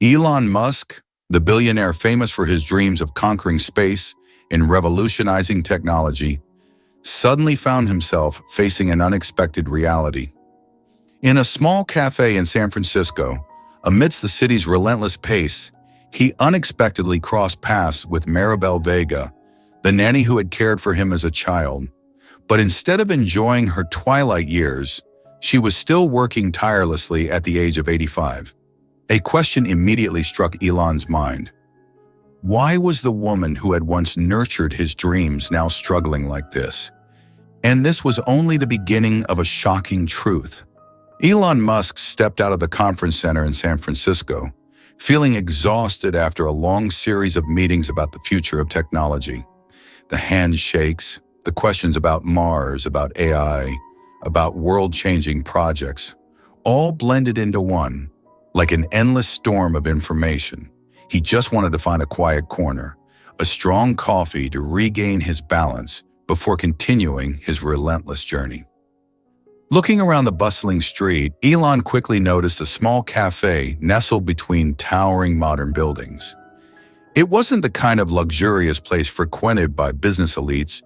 Elon Musk, the billionaire famous for his dreams of conquering space and revolutionizing technology, suddenly found himself facing an unexpected reality. In a small cafe in San Francisco, amidst the city's relentless pace, he unexpectedly crossed paths with Maribel Vega, the nanny who had cared for him as a child. But instead of enjoying her twilight years, she was still working tirelessly at the age of 85. A question immediately struck Elon's mind. Why was the woman who had once nurtured his dreams now struggling like this? And this was only the beginning of a shocking truth. Elon Musk stepped out of the conference center in San Francisco, feeling exhausted after a long series of meetings about the future of technology. The handshakes, the questions about Mars, about AI, about world-changing projects, all blended into one, like an endless storm of information. He just wanted to find a quiet corner, a strong coffee to regain his balance before continuing his relentless journey. Looking around the bustling street, Elon quickly noticed a small cafe nestled between towering modern buildings. It wasn't the kind of luxurious place frequented by business elites,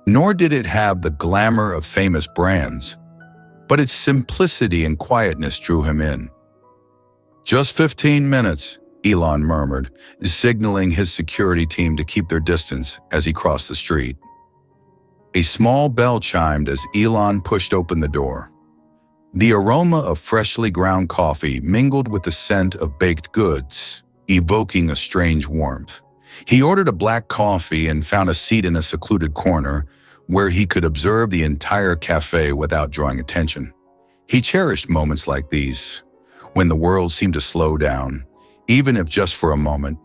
nor did it have the glamour of famous brands, but its simplicity and quietness drew him in. "Just 15 minutes, Elon murmured, signaling his security team to keep their distance as he crossed the street. A small bell chimed as Elon pushed open the door. The aroma of freshly ground coffee mingled with the scent of baked goods, evoking a strange warmth. He ordered a black coffee and found a seat in a secluded corner where he could observe the entire cafe without drawing attention. He cherished moments like these, when the world seemed to slow down, even if just for a moment.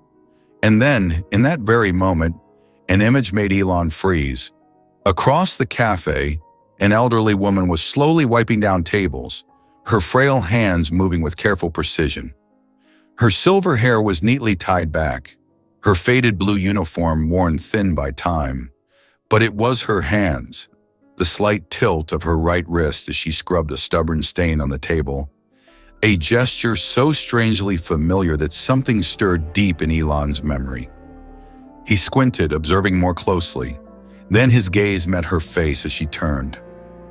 And then, in that very moment, an image made Elon freeze. Across the cafe, an elderly woman was slowly wiping down tables, her frail hands moving with careful precision. Her silver hair was neatly tied back, her faded blue uniform worn thin by time. But it was her hands, the slight tilt of her right wrist as she scrubbed a stubborn stain on the table. A gesture so strangely familiar that something stirred deep in Elon's memory. He squinted, observing more closely. Then his gaze met her face as she turned.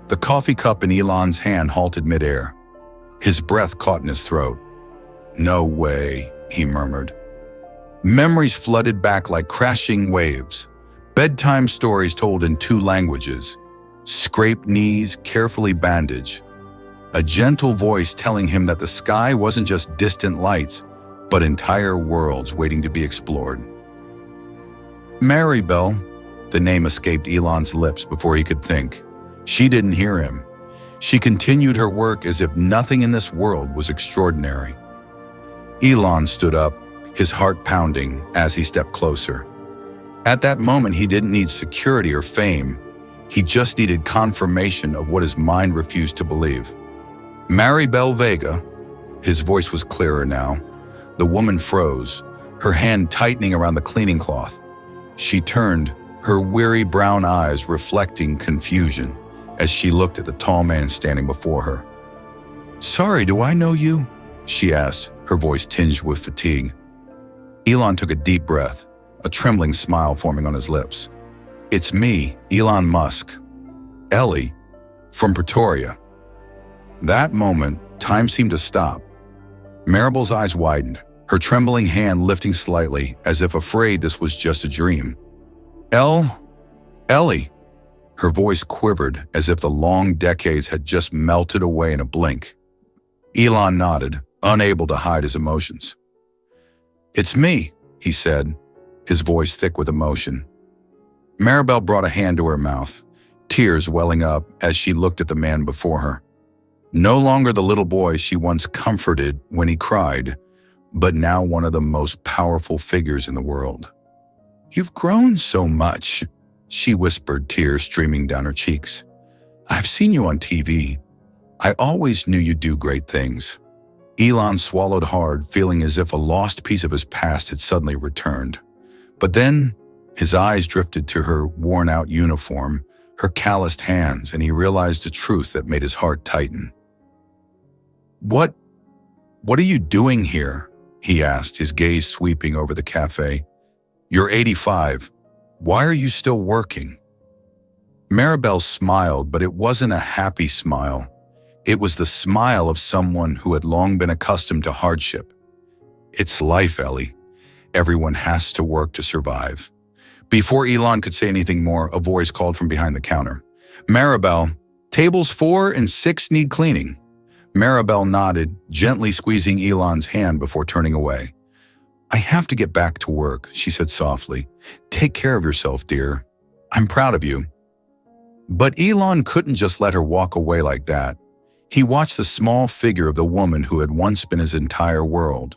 The coffee cup in Elon's hand halted midair. His breath caught in his throat. "No way," he murmured. Memories flooded back like crashing waves. Bedtime stories told in 2 languages. Scraped knees, carefully bandaged. A gentle voice telling him that the sky wasn't just distant lights, but entire worlds waiting to be explored. Maribel. The name escaped Elon's lips before he could think. She didn't hear him. She continued her work as if nothing in this world was extraordinary. Elon stood up, his heart pounding as he stepped closer. At that moment, he didn't need security or fame. He just needed confirmation of what his mind refused to believe. Maribel Vega. His voice was clearer now. The woman froze, her hand tightening around the cleaning cloth. She turned, her weary brown eyes reflecting confusion as she looked at the tall man standing before her. "Sorry, do I know you?" she asked, her voice tinged with fatigue. Elon took a deep breath, a trembling smile forming on his lips. "It's me, Elon Musk. Ellie, from Pretoria." That moment, time seemed to stop. Maribel's eyes widened, her trembling hand lifting slightly as if afraid this was just a dream. Ellie. Her voice quivered as if the long decades had just melted away in a blink. Elon nodded, unable to hide his emotions. "It's me," he said, his voice thick with emotion. Maribel brought a hand to her mouth, tears welling up as she looked at the man before her. No longer the little boy she once comforted when he cried, but now one of the most powerful figures in the world. "You've grown so much," she whispered, tears streaming down her cheeks. "I've seen you on TV. I always knew you'd do great things." Elon swallowed hard, feeling as if a lost piece of his past had suddenly returned. But then, his eyes drifted to her worn-out uniform, her calloused hands, and he realized a truth that made his heart tighten. What are you doing here?" he asked, his gaze sweeping over the cafe. You're 85. Why are you still working? Maribel smiled, but it wasn't a happy smile. It was the smile of someone who had long been accustomed to hardship. It's life, Ellie. Everyone has to work to survive. Before Elon could say anything more, a voice called from behind the counter. Maribel, tables 4 and 6 need cleaning. Maribel nodded, gently squeezing Elon's hand before turning away. I have to get back to work, she said softly. Take care of yourself, dear. I'm proud of you. But Elon couldn't just let her walk away like that. He watched the small figure of the woman who had once been his entire world,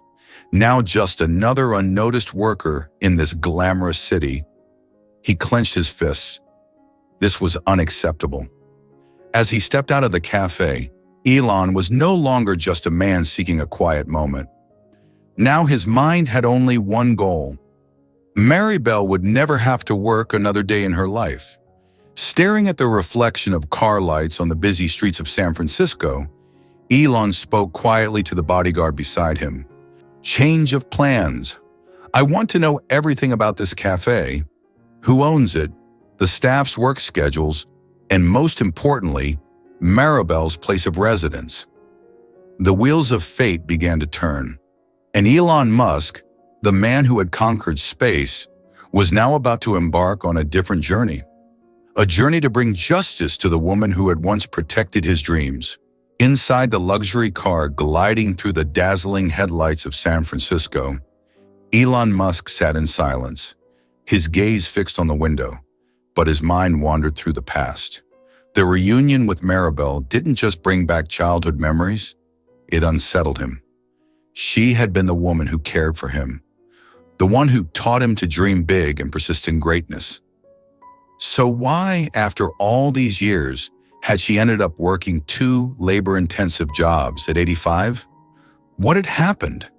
now just another unnoticed worker in this glamorous city. He clenched his fists. This was unacceptable. As he stepped out of the cafe, Elon was no longer just a man seeking a quiet moment. Now his mind had only one goal. Maribel would never have to work another day in her life. Staring at the reflection of car lights on the busy streets of San Francisco, Elon spoke quietly to the bodyguard beside him. Change of plans. I want to know everything about this cafe, who owns it, the staff's work schedules, and most importantly, Maribel's place of residence. The wheels of fate began to turn, and Elon Musk, the man who had conquered space, was now about to embark on a different journey. A journey to bring justice to the woman who had once protected his dreams. Inside the luxury car gliding through the dazzling headlights of San Francisco, Elon Musk sat in silence, his gaze fixed on the window, but his mind wandered through the past. The reunion with Maribel didn't just bring back childhood memories, it unsettled him. She had been the woman who cared for him, the one who taught him to dream big and persist in greatness. So why, after all these years, had she ended up working 2 labor-intensive jobs at 85? What had happened?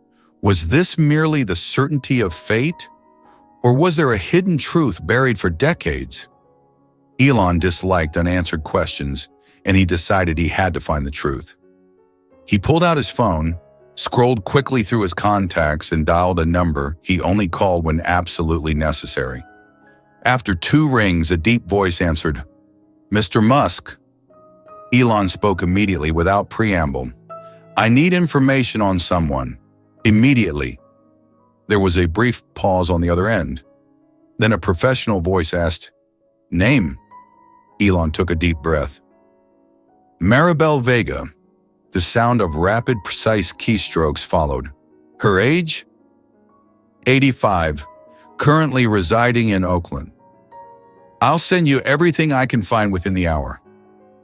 Was this merely the certainty of fate? Or was there a hidden truth buried for decades? Elon disliked unanswered questions, and he decided he had to find the truth. He pulled out his phone, scrolled quickly through his contacts, and dialed a number he only called when absolutely necessary. After 2 rings, a deep voice answered, Mr. Musk. Elon spoke immediately without preamble. I need information on someone. Immediately. There was a brief pause on the other end. Then a professional voice asked, Name? Elon took a deep breath. Maribel Vega. The sound of rapid, precise keystrokes followed. Her age? 85. Currently residing in Oakland. I'll send you everything I can find within the hour.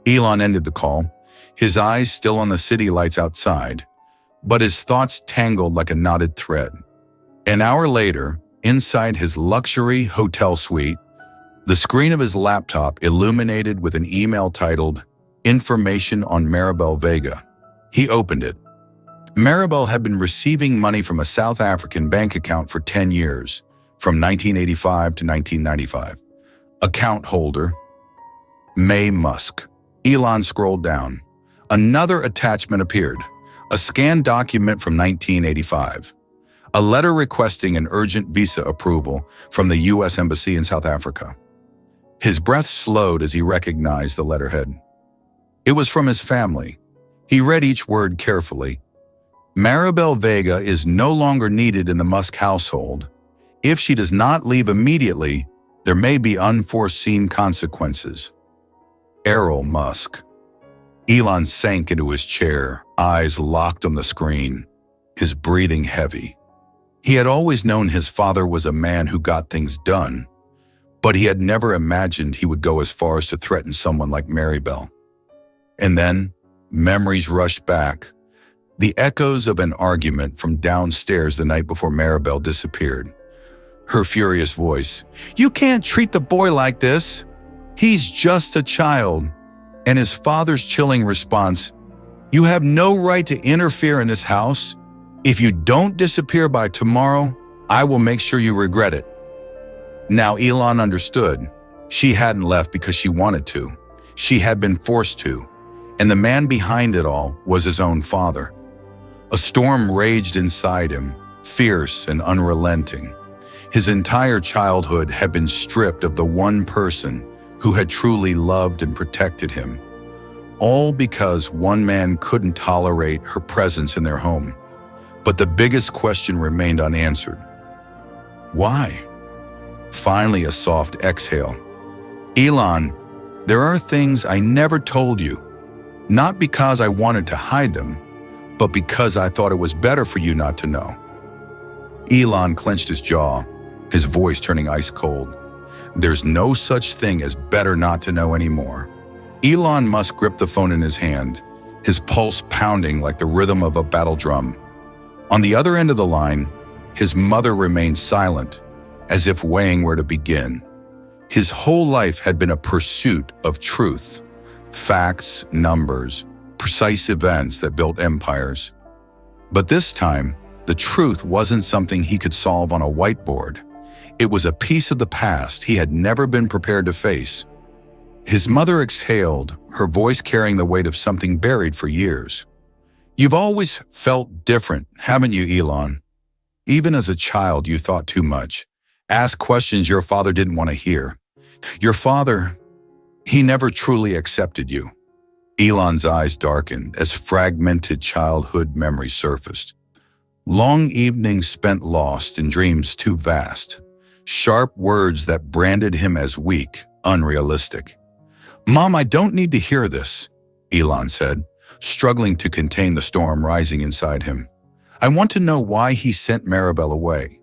Elon ended the call, his eyes still on the city lights outside, but his thoughts tangled like a knotted thread. An hour later, inside his luxury hotel suite, the screen of his laptop illuminated with an email titled, Information on Maribel Vega. He opened it. Maribel had been receiving money from a South African bank account for 10 years, from 1985 to 1995. Account holder, May Musk. Elon scrolled down. Another attachment appeared, a scanned document from 1985. A letter requesting an urgent visa approval from the U.S. Embassy in South Africa. His breath slowed as he recognized the letterhead. It was from his family. He read each word carefully. Maribel Vega is no longer needed in the Musk household. If she does not leave immediately, there may be unforeseen consequences. Errol Musk. Elon sank into his chair, eyes locked on the screen, his breathing heavy. He had always known his father was a man who got things done, but he had never imagined he would go as far as to threaten someone like Maribel. And then, memories rushed back, the echoes of an argument from downstairs the night before Maribel disappeared. Her furious voice, You can't treat the boy like this. He's just a child. And his father's chilling response, You have no right to interfere in this house. If you don't disappear by tomorrow, I will make sure you regret it. Now Elon understood. She hadn't left because she wanted to. She had been forced to. And the man behind it all was his own father. A storm raged inside him, fierce and unrelenting. His entire childhood had been stripped of the one person who had truly loved and protected him, all because one man couldn't tolerate her presence in their home. But the biggest question remained unanswered. Why? Finally, a soft exhale. Elon, there are things I never told you, not because I wanted to hide them, but because I thought it was better for you not to know. Elon clenched his jaw, his voice turning ice cold. There's no such thing as better not to know anymore. Elon Musk gripped the phone in his hand, his pulse pounding like the rhythm of a battle drum. On the other end of the line, his mother remained silent, as if weighing where to begin. His whole life had been a pursuit of truth, facts, numbers, precise events that built empires. But this time, the truth wasn't something he could solve on a whiteboard. It was a piece of the past he had never been prepared to face. His mother exhaled, her voice carrying the weight of something buried for years. You've always felt different, haven't you, Elon? Even as a child, you thought too much, asked questions your father didn't want to hear. Your father, he never truly accepted you. Elon's eyes darkened as fragmented childhood memories surfaced. Long evenings spent lost in dreams too vast. Sharp words that branded him as weak, unrealistic. Mom, I don't need to hear this, Elon said, struggling to contain the storm rising inside him. I want to know why he sent Maribel away.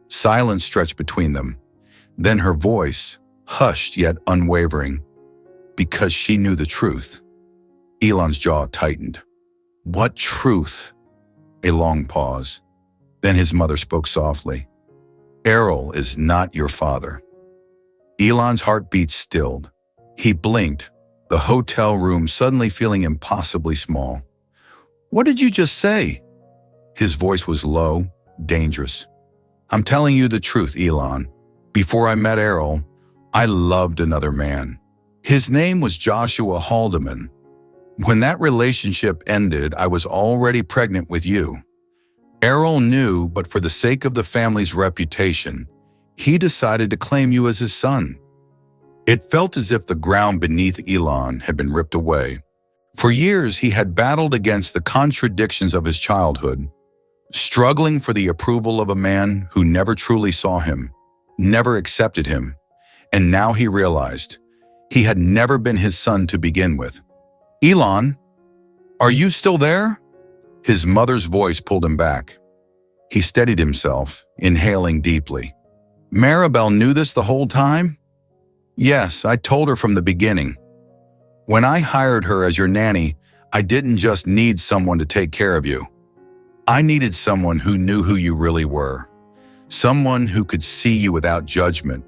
Silence stretched between them. Then her voice, hushed yet unwavering, because she knew the truth. Elon's jaw tightened. What truth? A long pause. Then his mother spoke softly. Errol is not your father. Elon's heartbeat stilled. He blinked, the hotel room suddenly feeling impossibly small. What did you just say? His voice was low, dangerous. I'm telling you the truth, Elon. Before I met Errol, I loved another man. His name was Joshua Haldeman. When that relationship ended, I was already pregnant with you. Errol knew, but for the sake of the family's reputation, he decided to claim you as his son. It felt as if the ground beneath Elon had been ripped away. For years, he had battled against the contradictions of his childhood, struggling for the approval of a man who never truly saw him, never accepted him, and now he realized he had never been his son to begin with. Elon, are you still there? His mother's voice pulled him back. He steadied himself, inhaling deeply. Maribel knew this the whole time? Yes, I told her from the beginning. When I hired her as your nanny, I didn't just need someone to take care of you. I needed someone who knew who you really were. Someone who could see you without judgment,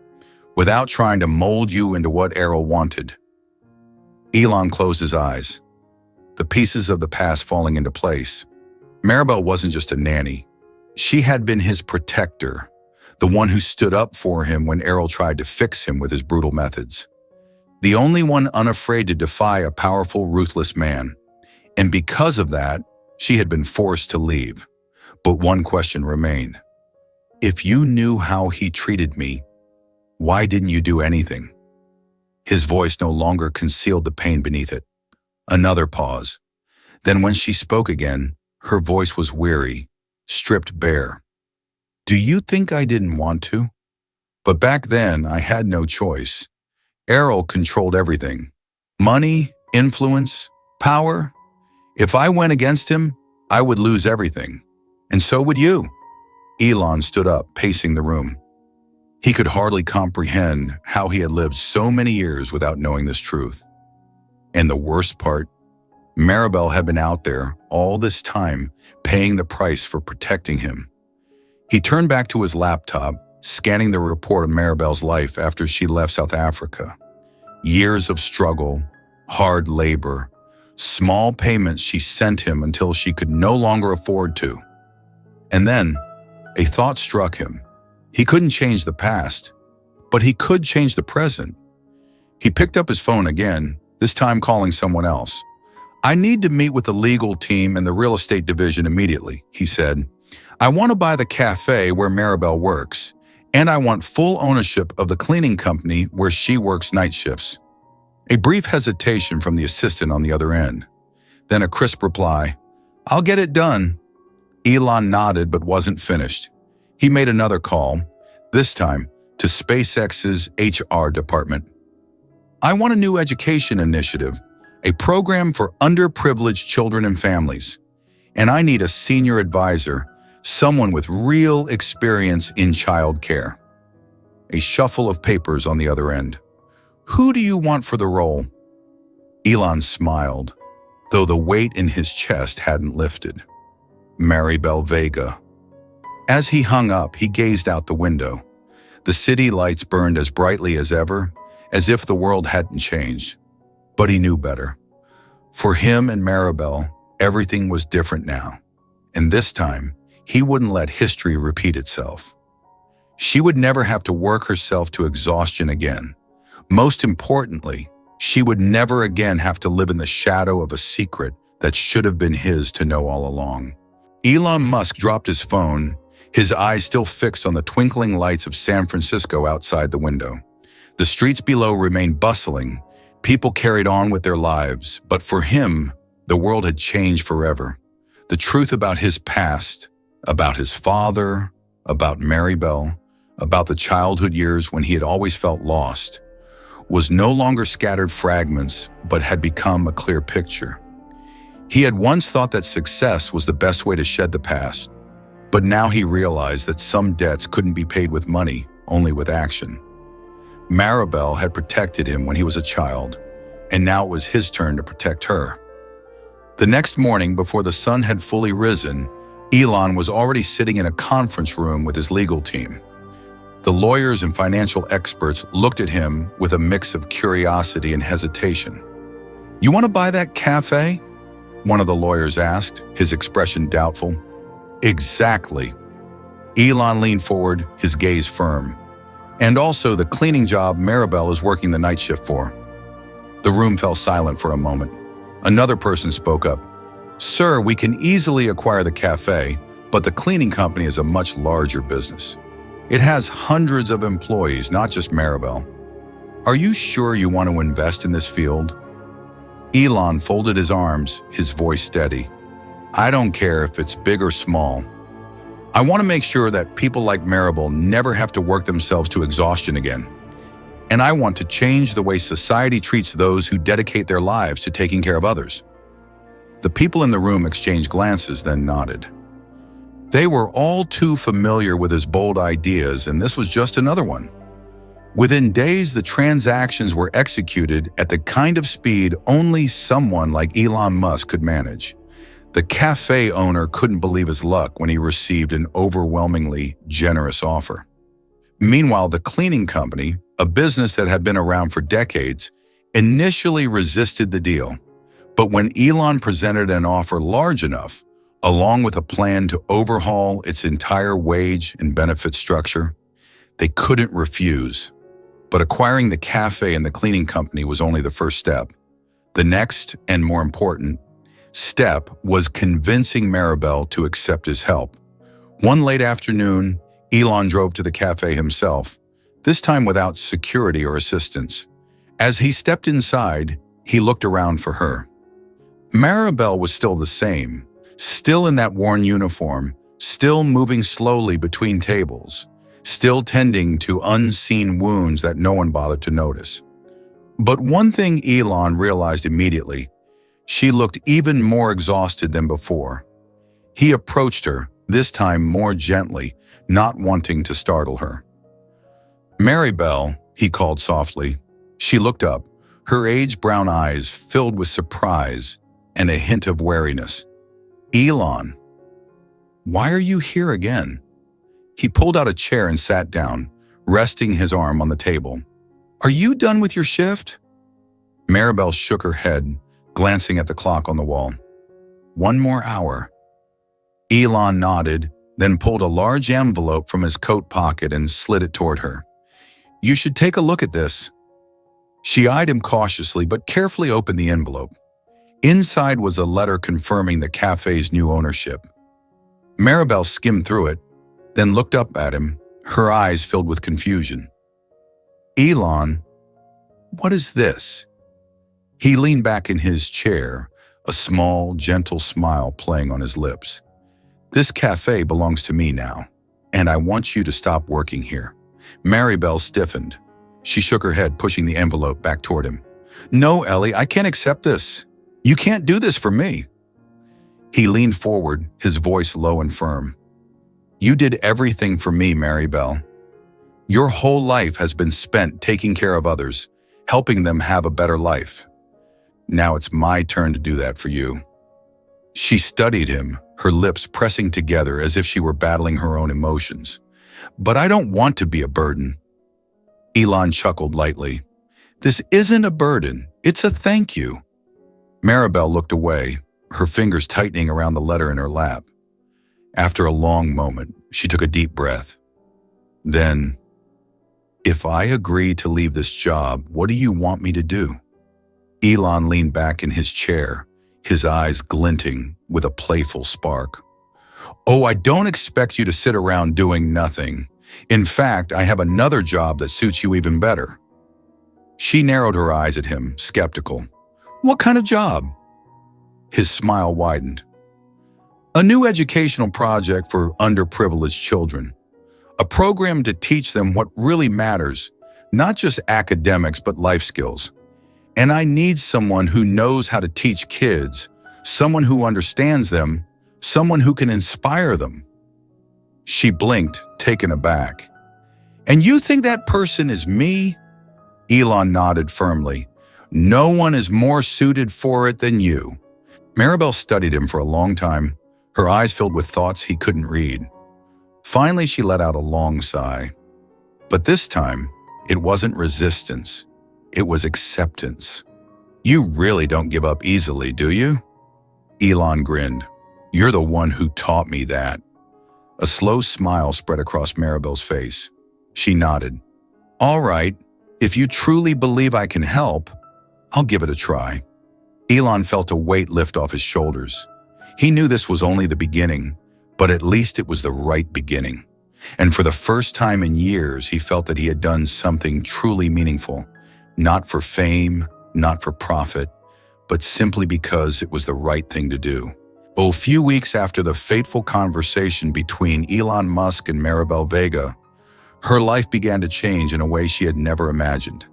without trying to mold you into what Errol wanted. Elon closed his eyes, the pieces of the past falling into place. Maribel wasn't just a nanny. She had been his protector, the one who stood up for him when Errol tried to fix him with his brutal methods. The only one unafraid to defy a powerful, ruthless man. And because of that, she had been forced to leave. But one question remained. If you knew how he treated me, why didn't you do anything? His voice no longer concealed the pain beneath it. Another pause. Then when she spoke again, her voice was weary, stripped bare. Do you think I didn't want to? But back then, I had no choice. Errol controlled everything. Money, influence, power. If I went against him, I would lose everything. And so would you. Elon stood up, pacing the room. He could hardly comprehend how he had lived so many years without knowing this truth. And the worst part, Maribel had been out there all this time, paying the price for protecting him. He turned back to his laptop, scanning the report of Maribel's life after she left South Africa. Years of struggle, hard labor, small payments she sent him until she could no longer afford to. And then, a thought struck him. He couldn't change the past, but he could change the present. He picked up his phone again, this time calling someone else. I need to meet with the legal team and the real estate division immediately, he said, I want to buy the cafe where Maribel works, and I want full ownership of the cleaning company where she works night shifts. A brief hesitation from the assistant on the other end. Then a crisp reply, I'll get it done. Elon nodded but wasn't finished. He made another call, this time to SpaceX's HR department. I want a new education initiative, a program for underprivileged children and families. And I need a senior advisor, someone with real experience in child care. A shuffle of papers on the other end. Who do you want for the role? Elon smiled, though the weight in his chest hadn't lifted. Maribel Vega. As he hung up, he gazed out the window. The city lights burned as brightly as ever, as if the world hadn't changed. But he knew better. For him and Maribel, everything was different now. And this time, he wouldn't let history repeat itself. She would never have to work herself to exhaustion again. Most importantly, she would never again have to live in the shadow of a secret that should have been his to know all along. Elon Musk dropped his phone, his eyes still fixed on the twinkling lights of San Francisco outside the window. The streets below remained bustling. People carried on with their lives, but for him, the world had changed forever. The truth about his past, about his father, about Maribel, about the childhood years when he had always felt lost, was no longer scattered fragments, but had become a clear picture. He had once thought that success was the best way to shed the past, but now he realized that some debts couldn't be paid with money, only with action. Maribel had protected him when he was a child, and now it was his turn to protect her. The next morning, before the sun had fully risen, Elon was already sitting in a conference room with his legal team. The lawyers and financial experts looked at him with a mix of curiosity and hesitation. "You want to buy that cafe?" one of the lawyers asked, his expression doubtful. "Exactly." Elon leaned forward, his gaze firm. "And also the cleaning job Maribel is working the night shift for." The room fell silent for a moment. Another person spoke up. "Sir, we can easily acquire the cafe, but the cleaning company is a much larger business. It has hundreds of employees, not just Maribel. Are you sure you want to invest in this field?" Elon folded his arms, his voice steady. "I don't care if it's big or small. I want to make sure that people like Maribel never have to work themselves to exhaustion again. And I want to change the way society treats those who dedicate their lives to taking care of others." The people in the room exchanged glances, then nodded. They were all too familiar with his bold ideas, and this was just another one. Within days, the transactions were executed at the kind of speed only someone like Elon Musk could manage. The cafe owner couldn't believe his luck when he received an overwhelmingly generous offer. Meanwhile, the cleaning company, a business that had been around for decades, initially resisted the deal. But when Elon presented an offer large enough, along with a plan to overhaul its entire wage and benefit structure, they couldn't refuse. But acquiring the cafe and the cleaning company was only the first step. The next, and more important, step was convincing Maribel to accept his help. One late afternoon, Elon drove to the cafe himself, this time without security or assistance. As he stepped inside, he looked around for her. Maribel was still the same, still in that worn uniform, still moving slowly between tables, still tending to unseen wounds that no one bothered to notice. But one thing Elon realized immediately: she looked even more exhausted than before. He approached her, this time more gently, not wanting to startle her. "Maribel," he called softly. She looked up, her age-brown eyes filled with surprise and a hint of wariness. "Elon, why are you here again?" He pulled out a chair and sat down, resting his arm on the table. "Are you done with your shift?" Maribel shook her head, glancing at the clock on the wall. "One more hour." Elon nodded, then pulled a large envelope from his coat pocket and slid it toward her. "You should take a look at this." She eyed him cautiously but carefully opened the envelope. Inside was a letter confirming the cafe's new ownership. Maribel skimmed through it, then looked up at him, her eyes filled with confusion. Elon, what is this? He leaned back in his chair, a small, gentle smile playing on his lips. This cafe belongs to me now, and I want you to stop working here. Maribel stiffened. She shook her head, pushing the envelope back toward him. No, Ellie, I can't accept this. You can't do this for me. He leaned forward, his voice low and firm. You did everything for me, Maribel. Your whole life has been spent taking care of others, helping them have a better life. Now it's my turn to do that for you. She studied him, her lips pressing together as if she were battling her own emotions. But I don't want to be a burden. Elon chuckled lightly. This isn't a burden, it's a thank you. Maribel looked away, her fingers tightening around the letter in her lap. After a long moment, she took a deep breath. Then, if I agree to leave this job, what do you want me to do? Elon leaned back in his chair, his eyes glinting with a playful spark. Oh, I don't expect you to sit around doing nothing. In fact, I have another job that suits you even better. She narrowed her eyes at him, skeptical. What kind of job? His smile widened. A new educational project for underprivileged children. A program to teach them what really matters, not just academics but life skills. And I need someone who knows how to teach kids, someone who understands them, someone who can inspire them. She blinked, taken aback. And you think that person is me? Elon nodded firmly. No one is more suited for it than you. Maribel studied him for a long time, her eyes filled with thoughts he couldn't read. Finally, she let out a long sigh. But this time, it wasn't resistance. It was acceptance. You really don't give up easily, do you? Elon grinned. You're the one who taught me that. A slow smile spread across Maribel's face. She nodded. All right, if you truly believe I can help, I'll give it a try. Elon felt a weight lift off his shoulders. He knew this was only the beginning, but at least it was the right beginning. And for the first time in years, he felt that he had done something truly meaningful, not for fame, not for profit, but simply because it was the right thing to do. A few weeks after the fateful conversation between Elon Musk and Maribel Vega, her life began to change in a way she had never imagined.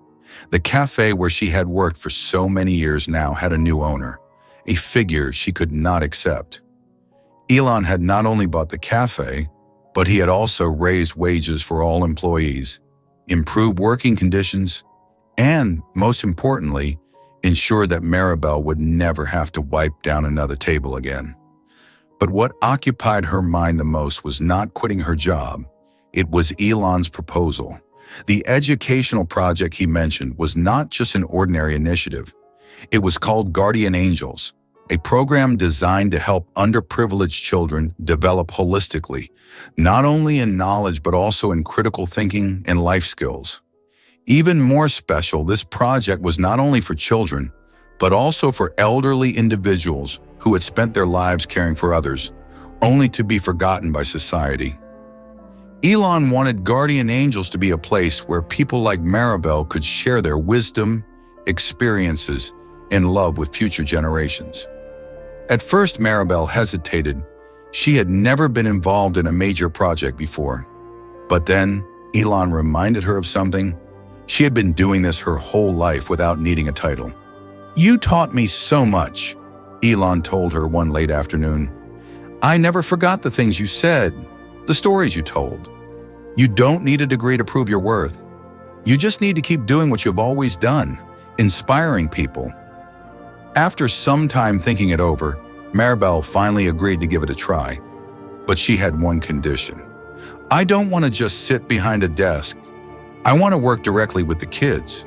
The cafe where she had worked for so many years now had a new owner, a figure she could not accept. Elon had not only bought the cafe, but he had also raised wages for all employees, improved working conditions, and, most importantly, ensured that Maribel would never have to wipe down another table again. But what occupied her mind the most was not quitting her job. It was Elon's proposal. The educational project he mentioned was not just an ordinary initiative. It was called Guardian Angels, a program designed to help underprivileged children develop holistically, not only in knowledge but also in critical thinking and life skills. Even more special, this project was not only for children, but also for elderly individuals who had spent their lives caring for others, only to be forgotten by society. Elon wanted Guardian Angels to be a place where people like Maribel could share their wisdom, experiences, and love with future generations. At first, Maribel hesitated. She had never been involved in a major project before. But then, Elon reminded her of something. She had been doing this her whole life without needing a title. You taught me so much, Elon told her one late afternoon. I never forgot the things you said, the stories you told. You don't need a degree to prove your worth. You just need to keep doing what you've always done, inspiring people. After some time thinking it over, Maribel finally agreed to give it a try. But she had one condition. I don't want to just sit behind a desk. I want to work directly with the kids.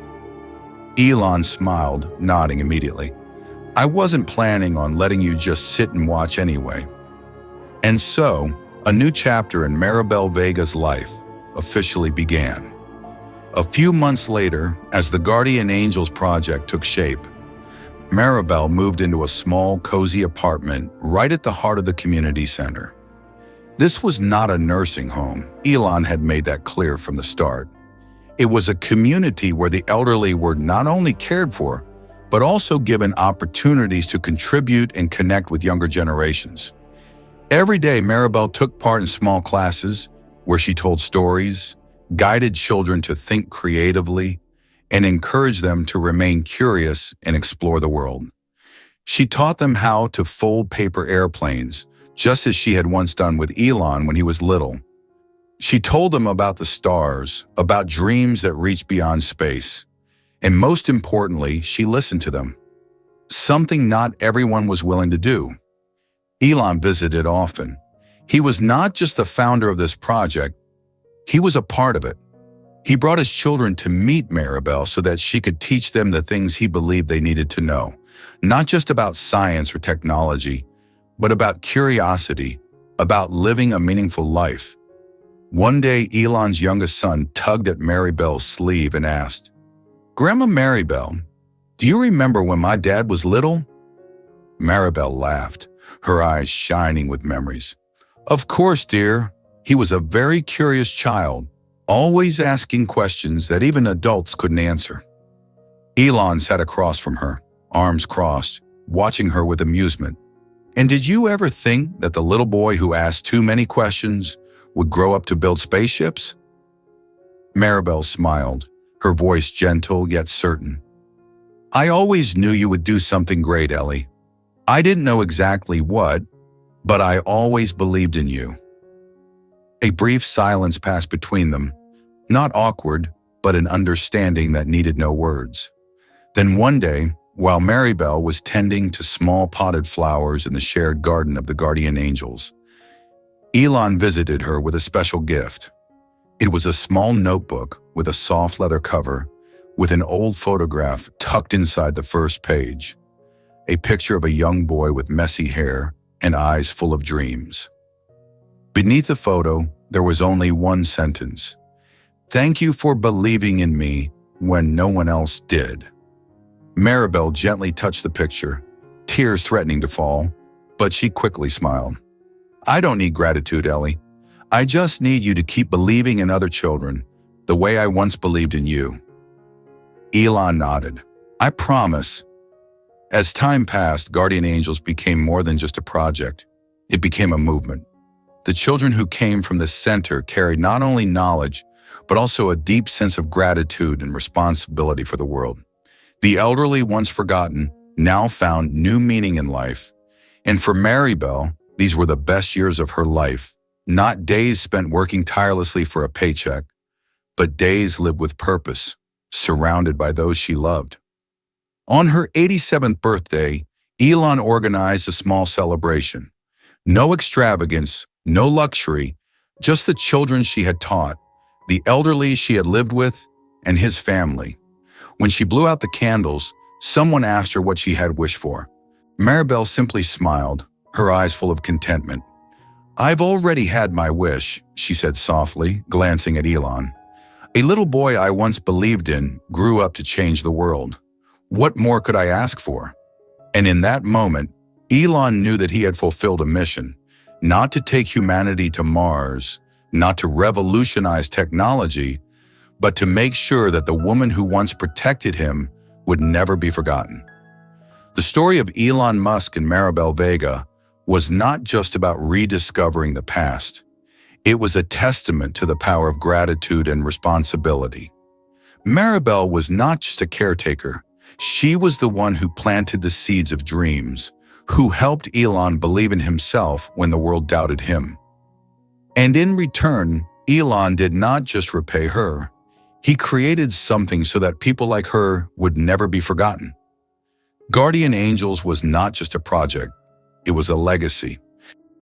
Elon smiled, nodding immediately. I wasn't planning on letting you just sit and watch anyway. And so, a new chapter in Maribel Vega's life officially began. A few months later, as the Guardian Angels project took shape, Maribel moved into a small, cozy apartment right at the heart of the community center. This was not a nursing home. Elon had made that clear from the start. It was a community where the elderly were not only cared for, but also given opportunities to contribute and connect with younger generations. Every day, Maribel took part in small classes where she told stories, guided children to think creatively, and encouraged them to remain curious and explore the world. She taught them how to fold paper airplanes, just as she had once done with Elon when he was little. She told them about the stars, about dreams that reach beyond space. And most importantly, she listened to them. Something not everyone was willing to do. Elon visited often. He was not just the founder of this project, he was a part of it. He brought his children to meet Maribel so that she could teach them the things he believed they needed to know, not just about science or technology, but about curiosity, about living a meaningful life. One day, Elon's youngest son tugged at Maribel's sleeve and asked, "Grandma Maribel, do you remember when my dad was little?" Maribel laughed, her eyes shining with memories. "Of course, dear. He was a very curious child, always asking questions that even adults couldn't answer." Elon sat across from her, arms crossed, watching her with amusement. "And did you ever think that the little boy who asked too many questions would grow up to build spaceships?" Maribel smiled, her voice gentle yet certain. "I always knew you would do something great, Ellie. I didn't know exactly what, but I always believed in you." A brief silence passed between them, not awkward, but an understanding that needed no words. Then one day, while Maribel was tending to small potted flowers in the shared garden of the guardian angels, Elon visited her with a special gift. It was a small notebook with a soft leather cover, with an old photograph tucked inside the first page, a picture of a young boy with messy hair and eyes full of dreams. Beneath the photo, there was only one sentence: "Thank you for believing in me when no one else did." Maribel gently touched the picture, tears threatening to fall, but she quickly smiled. "I don't need gratitude, Ellie. I just need you to keep believing in other children, the way I once believed in you." Elon nodded. "I promise." As time passed, Guardian Angels became more than just a project. It became a movement. The children who came from the center carried not only knowledge, but also a deep sense of gratitude and responsibility for the world. The elderly, once forgotten, now found new meaning in life. And for Maribel, these were the best years of her life, not days spent working tirelessly for a paycheck, but days lived with purpose, surrounded by those she loved. On her 87th birthday, Elon organized a small celebration. No extravagance, no luxury, just the children she had taught, the elderly she had lived with, and his family. When she blew out the candles, someone asked her what she had wished for. Maribel simply smiled, her eyes full of contentment. "I've already had my wish," she said softly, glancing at Elon. "A little boy I once believed in grew up to change the world. What more could I ask for?" And in that moment, Elon knew that he had fulfilled a mission, not to take humanity to Mars, not to revolutionize technology, but to make sure that the woman who once protected him would never be forgotten. The story of Elon Musk and Maribel Vega was not just about rediscovering the past. It was a testament to the power of gratitude and responsibility. Maribel was not just a caretaker. She was the one who planted the seeds of dreams, who helped Elon believe in himself when the world doubted him. And in return, Elon did not just repay her. He created something so that people like her would never be forgotten. Guardian Angels was not just a project, it was a legacy.